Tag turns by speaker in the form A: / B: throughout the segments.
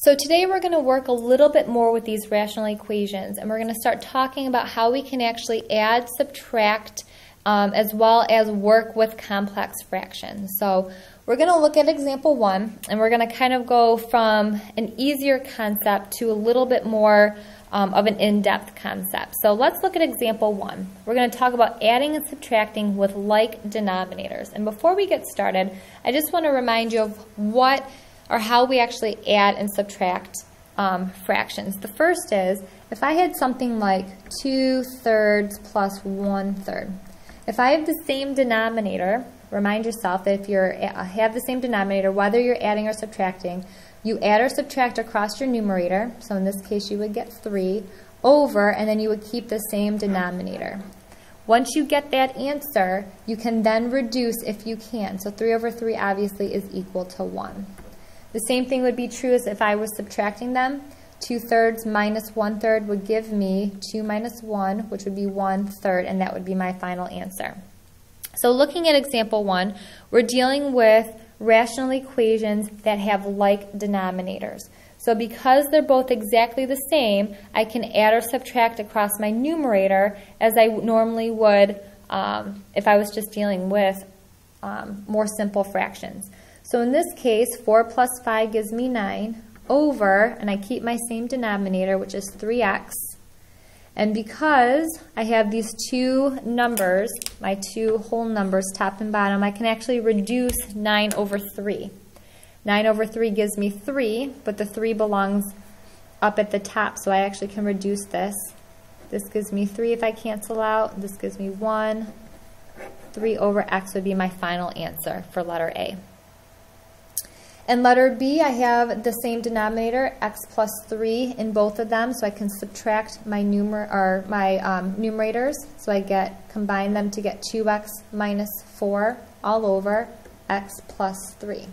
A: So today we're going to work a little bit more with these rational equations, and we're going to start talking about how we can actually add, subtract, as well as work with complex fractions. So we're going to look at example 1, and we're going to kind of go from an easier concept to a little bit more of an in-depth concept. So let's look at example 1. We're going to talk about adding and subtracting with like denominators. And before we get started, I just want to remind you of what or how we actually add and subtract fractions. The first is, if I had something like 2/3 plus 1/3. If I have the same denominator, remind yourself that if you have the same denominator, whether you're adding or subtracting, you add or subtract across your numerator. So in this case, you would get 3 over, and then you would keep the same denominator. Once you get that answer, you can then reduce if you can. So 3 over 3 obviously is equal to 1. The same thing would be true as if I was subtracting them. 2/3 minus 1/3 would give me 2 minus 1, which would be 1/3, and that would be my final answer. So looking at example 1, we're dealing with rational equations that have like denominators. So because they're both exactly the same, I can add or subtract across my numerator as I normally would if I was just dealing with more simple fractions. So in this case, 4 plus 5 gives me 9 over, and I keep my same denominator, which is 3x. And because I have these two numbers, my two whole numbers, top and bottom, I can actually reduce 9 over 3. 9 over 3 gives me 3, but the 3 belongs up at the top, so I actually can reduce this. This gives me 3 if I cancel out. This gives me 1. 3 over x would be my final answer for letter A. In letter B, I have the same denominator, x plus 3, in both of them, so I can subtract my numerators. So I combine them to get 2x minus 4 all over x plus 3.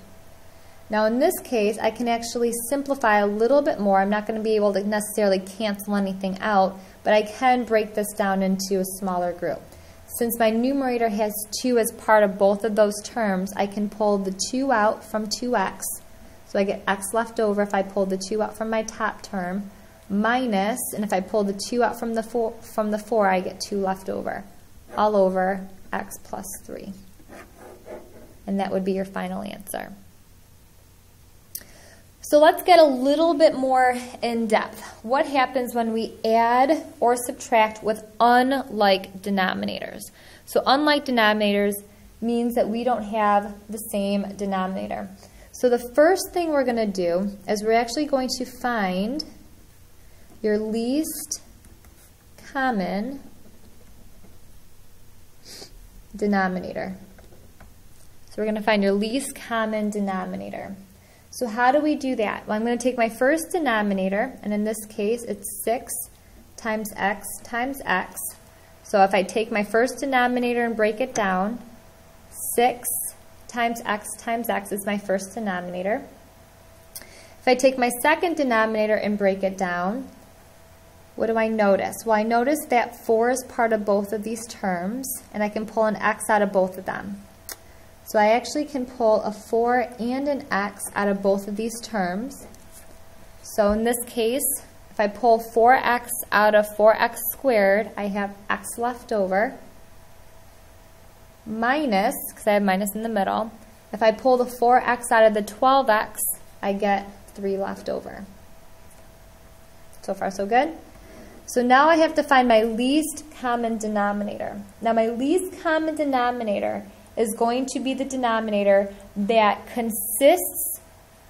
A: Now in this case, I can actually simplify a little bit more. I'm not going to be able to necessarily cancel anything out, but I can break this down into a smaller group. Since my numerator has 2 as part of both of those terms, I can pull the 2 out from 2x. So I get x left over if I pull the 2 out from my top term, minus, and if I pull the 2 out from the 4, I get 2 left over, all over x plus 3. And that would be your final answer. So let's get a little bit more in depth. What happens when we add or subtract with unlike denominators? So unlike denominators means that we don't have the same denominator. So the first thing we're going to do is we're actually going to find your least common denominator. So we're going to find your least common denominator. So how do we do that? Well, I'm going to take my first denominator, and in this case, it's 6 times x times x. So if I take my first denominator and break it down, 6 times x is my first denominator. If I take my second denominator and break it down, what do I notice? Well, I notice that 4 is part of both of these terms, and I can pull an x out of both of them. So I actually can pull a 4 and an x out of both of these terms. So in this case, if I pull 4x out of 4x squared, I have x left over, minus, because I have minus in the middle. If I pull the 4x out of the 12x, I get 3 left over. So far, so good? So now I have to find my least common denominator. Now my least common denominator is going to be the denominator that consists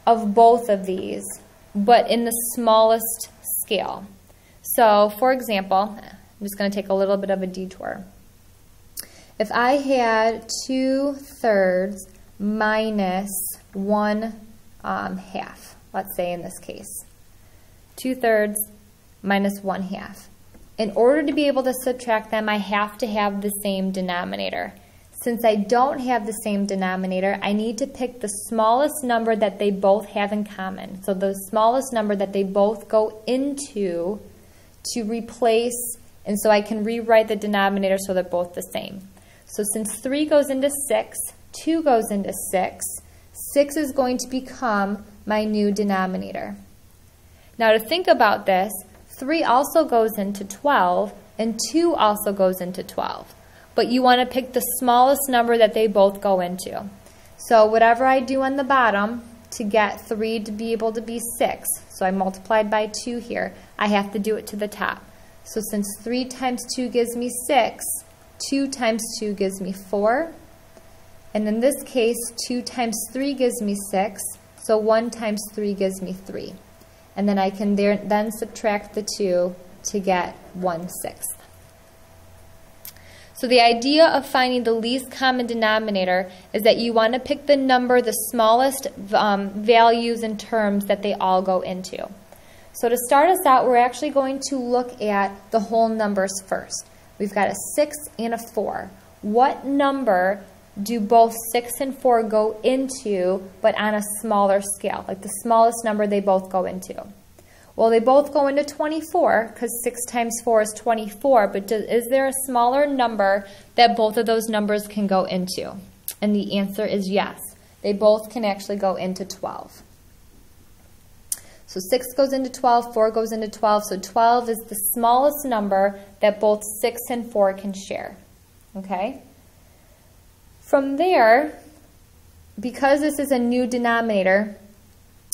A: of both of these, but in the smallest scale. So, for example, I'm just going to take a little bit of a detour. If I had 2/3 minus 1/2, let's say in this case, 2/3 minus 1/2. In order to be able to subtract them, I have to have the same denominator. Since I don't have the same denominator, I need to pick the smallest number that they both have in common. So the smallest number that they both go into to replace, and so I can rewrite the denominator so they're both the same. So since 3 goes into 6, 2 goes into 6, 6 is going to become my new denominator. Now to think about this, 3 also goes into 12 and 2 also goes into 12. But you want to pick the smallest number that they both go into. So whatever I do on the bottom to get 3 to be able to be 6, so I multiplied by 2 here, I have to do it to the top. So since 3 times 2 gives me 6, 2 times 2 gives me 4. And in this case, 2 times 3 gives me 6, so 1 times 3 gives me 3. And then I can then subtract the 2 to get 1/6. So the idea of finding the least common denominator is that you want to pick the number, the smallest values and terms that they all go into. So to start us out, we're actually going to look at the whole numbers first. We've got a 6 and a 4. What number do both 6 and 4 go into, but on a smaller scale, like the smallest number they both go into? Well, they both go into 24 because 6 times 4 is 24, but is there a smaller number that both of those numbers can go into? And the answer is yes. They both can actually go into 12. So 6 goes into 12, 4 goes into 12, so 12 is the smallest number that both 6 and 4 can share. Okay? From there, because this is a new denominator,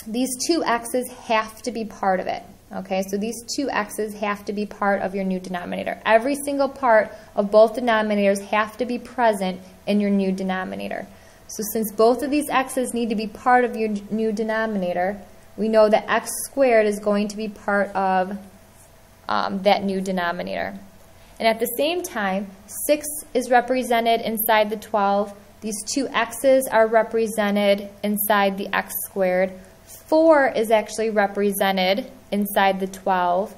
A: these two x's have to be part of it. Okay, so these two x's have to be part of your new denominator. Every single part of both denominators have to be present in your new denominator. So since both of these x's need to be part of your new denominator, we know that x squared is going to be part of that new denominator. And at the same time, 6 is represented inside the 12. These two x's are represented inside the x squared. 4 is actually represented inside the 12,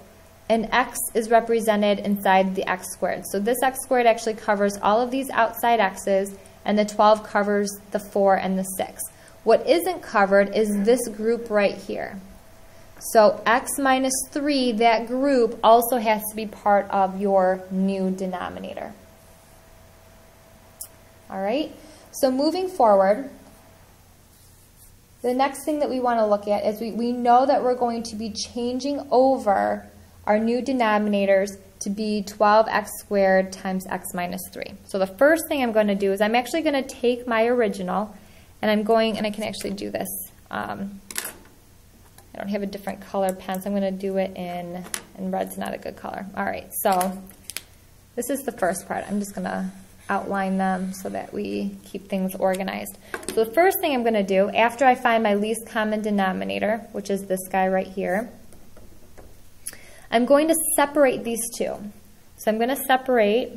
A: and x is represented inside the x squared. So this x squared actually covers all of these outside x's, and the 12 covers the 4 and the 6. What isn't covered is this group right here. So x minus 3, that group also has to be part of your new denominator. All right, so moving forward, the next thing that we want to look at is we know that we're going to be changing over our new denominators to be 12x squared times x minus 3. So the first thing I'm going to do is I'm actually going to take my original, and I can actually do this. I don't have a different color pen, so I'm going to do it in red's not a good color. All right, so this is the first part. I'm just going to outline them so that we keep things organized. So the first thing I'm going to do after I find my least common denominator, which is this guy right here, I'm going to separate these two. So I'm going to separate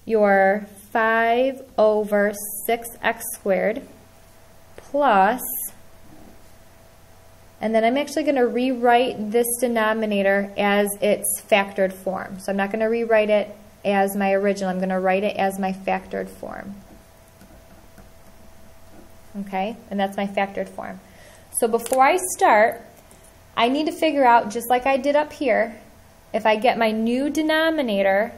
A: your 5 over 6x squared plus, and then I'm actually going to rewrite this denominator as its factored form. So I'm not going to rewrite it as my original. I'm going to write it as my factored form. Okay, and that's my factored form. So before I start, I need to figure out, just like I did up here, if I get my new denominator,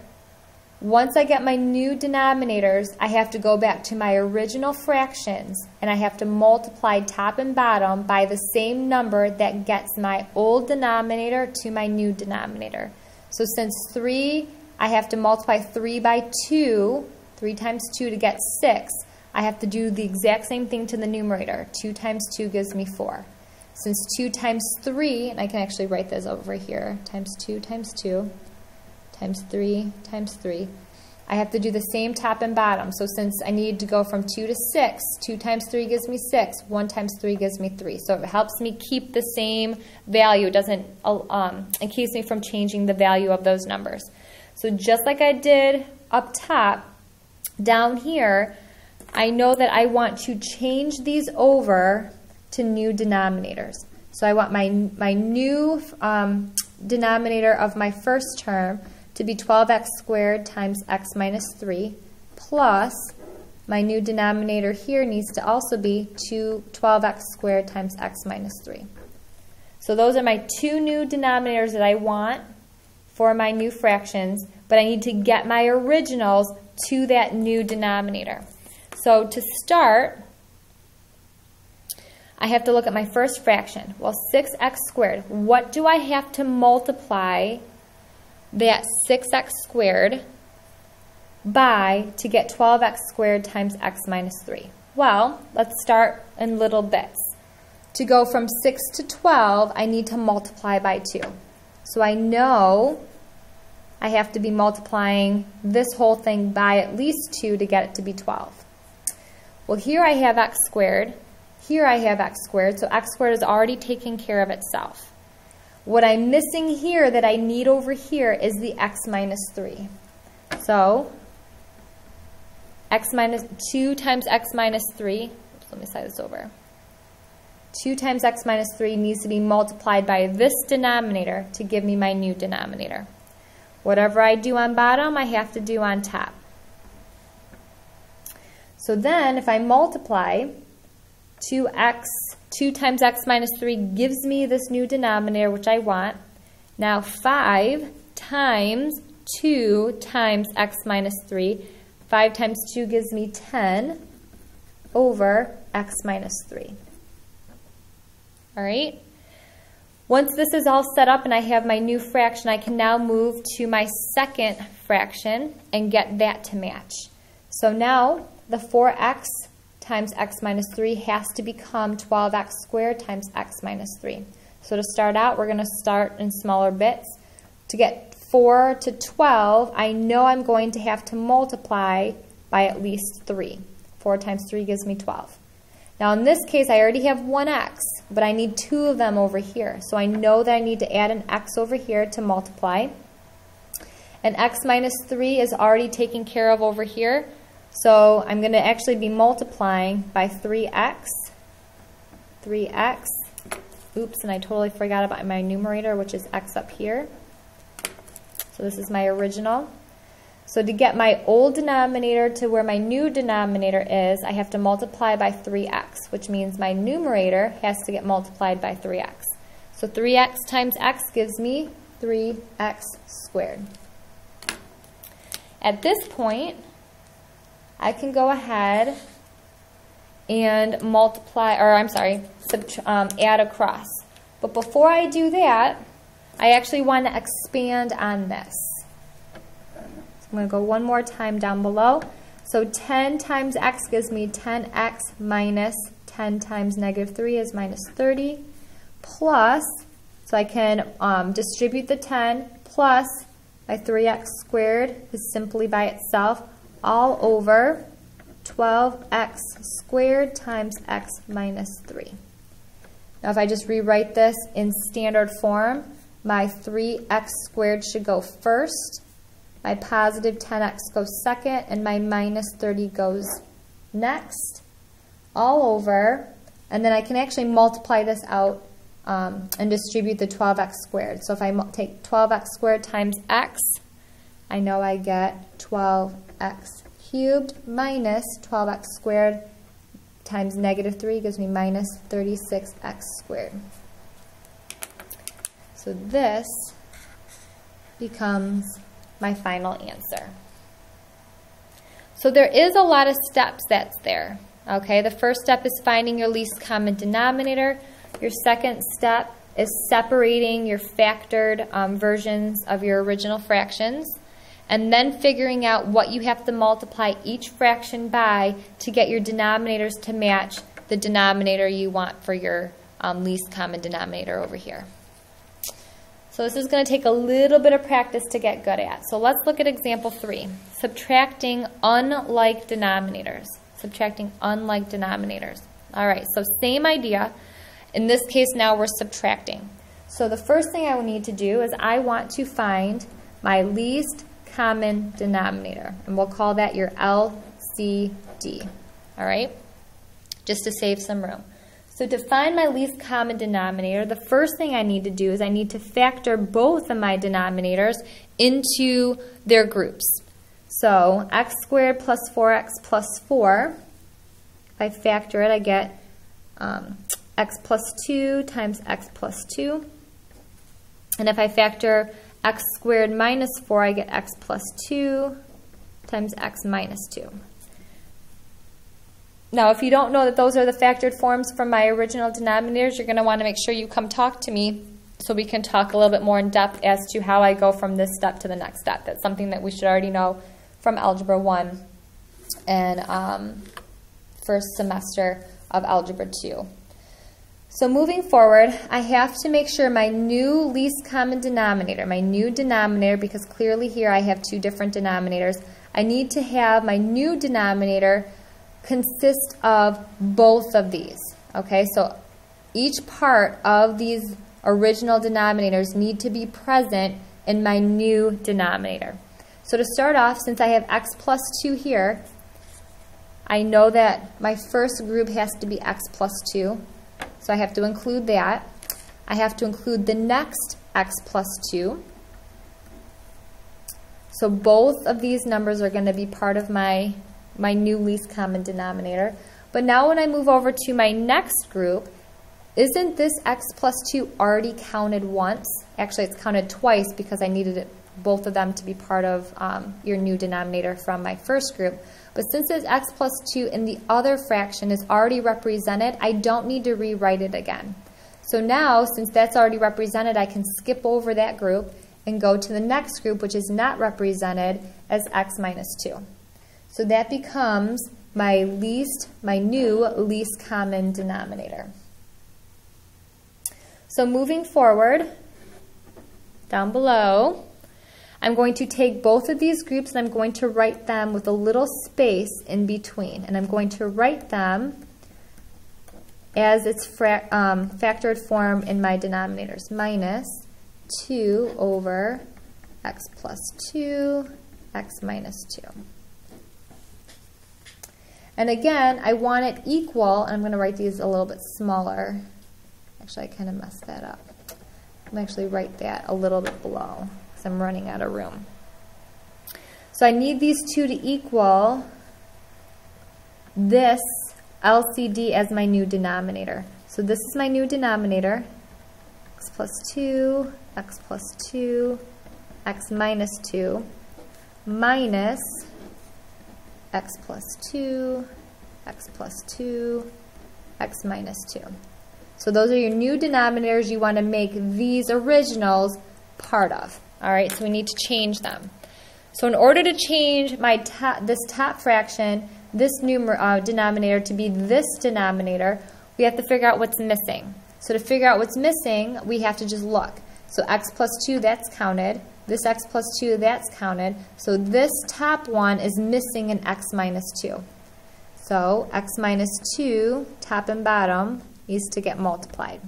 A: once I get my new denominators, I have to go back to my original fractions, and I have to multiply top and bottom by the same number that gets my old denominator to my new denominator. So since 3, I have to multiply 3 by 2, 3 times 2 to get 6. I have to do the exact same thing to the numerator. 2 times 2 gives me 4. Since 2 times 3, and I can actually write this over here, times 2 times 2, times 3 times 3, I have to do the same top and bottom. So since I need to go from 2 to 6, 2 times 3 gives me 6, 1 times 3 gives me 3. So it helps me keep the same value. It doesn't, it keeps me from changing the value of those numbers. So just like I did up top, down here, I know that I want to change these over to new denominators. So I want my new denominator of my first term to be 12x squared times x minus 3 plus my new denominator here needs to also be 12x squared times x minus 3. So those are my two new denominators that I want for my new fractions, but I need to get my originals to that new denominator. So to start, I have to look at my first fraction. Well, 6x squared. What do I have to multiply that 6x squared by to get 12x squared times x minus 3? Well, let's start in little bits. To go from 6 to 12, I need to multiply by 2. So I know I have to be multiplying this whole thing by at least 2 to get it to be 12. Well, here I have x squared. Here I have x squared, so x squared is already taking care of itself. What I'm missing here that I need over here is the x minus 3. So, x minus 2 times x minus 3, oops, let me slide this over. 2 times x minus 3 needs to be multiplied by this denominator to give me my new denominator. Whatever I do on bottom, I have to do on top. So then, if I multiply 2 times x minus 3 gives me this new denominator, which I want. Now 5 times 2 times x minus 3. 5 times 2 gives me 10 over x minus 3. All right? Once this is all set up and I have my new fraction, I can now move to my second fraction and get that to match. So now the 4x times x minus 3 has to become 12x squared times x minus 3. So to start out, we're going to start in smaller bits. To get 4 to 12, I know I'm going to have to multiply by at least 3. 4 times 3 gives me 12. Now in this case, I already have one x, but I need 2 of them over here. So I know that I need to add an x over here to multiply. And x minus 3 is already taken care of over here. So I'm going to actually be multiplying by 3x. Oops, and I totally forgot about my numerator, which is x up here. So this is my original. So to get my old denominator to where my new denominator is, I have to multiply by 3x, which means my numerator has to get multiplied by 3x. So 3x times x gives me 3x squared. At this point, I can go ahead and multiply, or I'm sorry, add across. But before I do that, I actually want to expand on this. So I'm going to go one more time down below. So 10 times x gives me 10x minus 10 times negative 3 is minus 30. Plus, so I can distribute the 10 plus my 3x squared is simply by itself all over 12x squared times x minus 3. Now if I just rewrite this in standard form, my 3x squared should go first, my positive 10x goes second, and my minus 30 goes next, all over, and then I can actually multiply this out and distribute the 12x squared. So if I take 12x squared times x, I know I get 12x cubed minus 12x squared times negative 3 gives me minus 36x squared. So this becomes my final answer. So there is a lot of steps that's there. Okay, the first step is finding your least common denominator. Your second step is separating your factored versions of your original fractions, and then figuring out what you have to multiply each fraction by to get your denominators to match the denominator you want for your least common denominator over here. So this is going to take a little bit of practice to get good at. So let's look at example 3, subtracting unlike denominators. Subtracting unlike denominators. All right, so same idea. In this case, now we're subtracting. So the first thing I will need to do is I want to find my least common denominator, and we'll call that your LCD, all right, just to save some room. So to find my least common denominator, the first thing I need to do is I need to factor both of my denominators into their groups. So x squared plus 4x plus 4, if I factor it, I get x plus 2 times x plus 2. And if I factor x squared minus 4, I get x plus 2 times x minus 2. Now, if you don't know that those are the factored forms from my original denominators, you're going to want to make sure you come talk to me so we can talk a little bit more in depth as to how I go from this step to the next step. That's something that we should already know from Algebra 1 and first semester of Algebra 2. So moving forward, I have to make sure my new least common denominator, because clearly here I have two different denominators, I need to have my new denominator consist of both of these. Okay, so each part of these original denominators need to be present in my new denominator. So to start off, since I have x plus 2 here, I know that my first group has to be x plus 2. So I have to include that. I have to include the next x plus 2. So both of these numbers are going to be part of my new least common denominator. But now when I move over to my next group, isn't this x plus 2 already counted once? Actually, it's counted twice because I needed both of them to be part of your new denominator from my first group. But since this x plus 2 in the other fraction is already represented, I don't need to rewrite it again. So now, since that's already represented, I can skip over that group and go to the next group, which is not represented, as x minus 2. So that becomes my new least common denominator. So moving forward, down below, I'm going to take both of these groups and I'm going to write them with a little space in between. And I'm going to write them as its factored form in my denominators. Minus 2 over x plus 2, x minus 2. And again, I want it equal, and I'm going to write these a little bit smaller. Actually, I kind of messed that up. I'm going to actually write that a little bit below because I'm running out of room. So I need these two to equal this LCD as my new denominator. So this is my new denominator, x plus 2, x plus 2, x minus 2, minus x plus 2, x plus 2, x minus 2. So those are your new denominators you want to make these originals part of. All right, so we need to change them. So in order to change this top fraction, this new denominator to be this denominator, we have to figure out what's missing. So to figure out what's missing, we have to just look. So x plus 2, that's counted. This x plus 2, that's counted. So this top one is missing an x minus 2. So x minus 2, top and bottom, needs to get multiplied.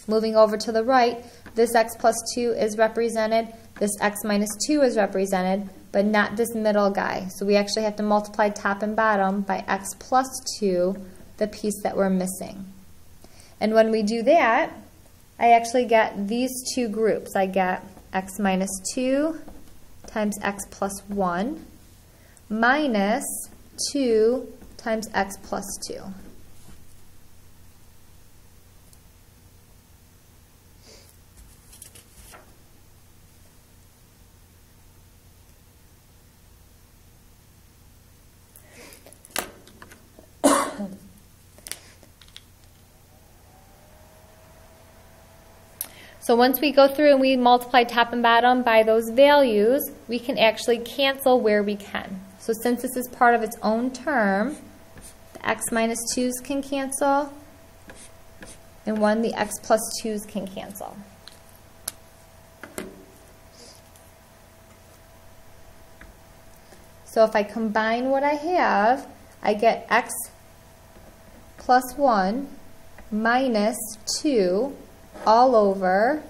A: Moving over to the right, this x plus 2 is represented. This x minus 2 is represented, but not this middle guy. So we actually have to multiply top and bottom by x plus 2, the piece that we're missing. And when we do that, I actually get these two groups. I get x minus 2 times x plus 1 minus 2 times x plus 2. So once we go through and we multiply top and bottom by those values, we can actually cancel where we can. So since this is part of its own term, the x minus 2's can cancel, and the x plus 2's can cancel. So if I combine what I have, I get x plus 1 minus 2 all over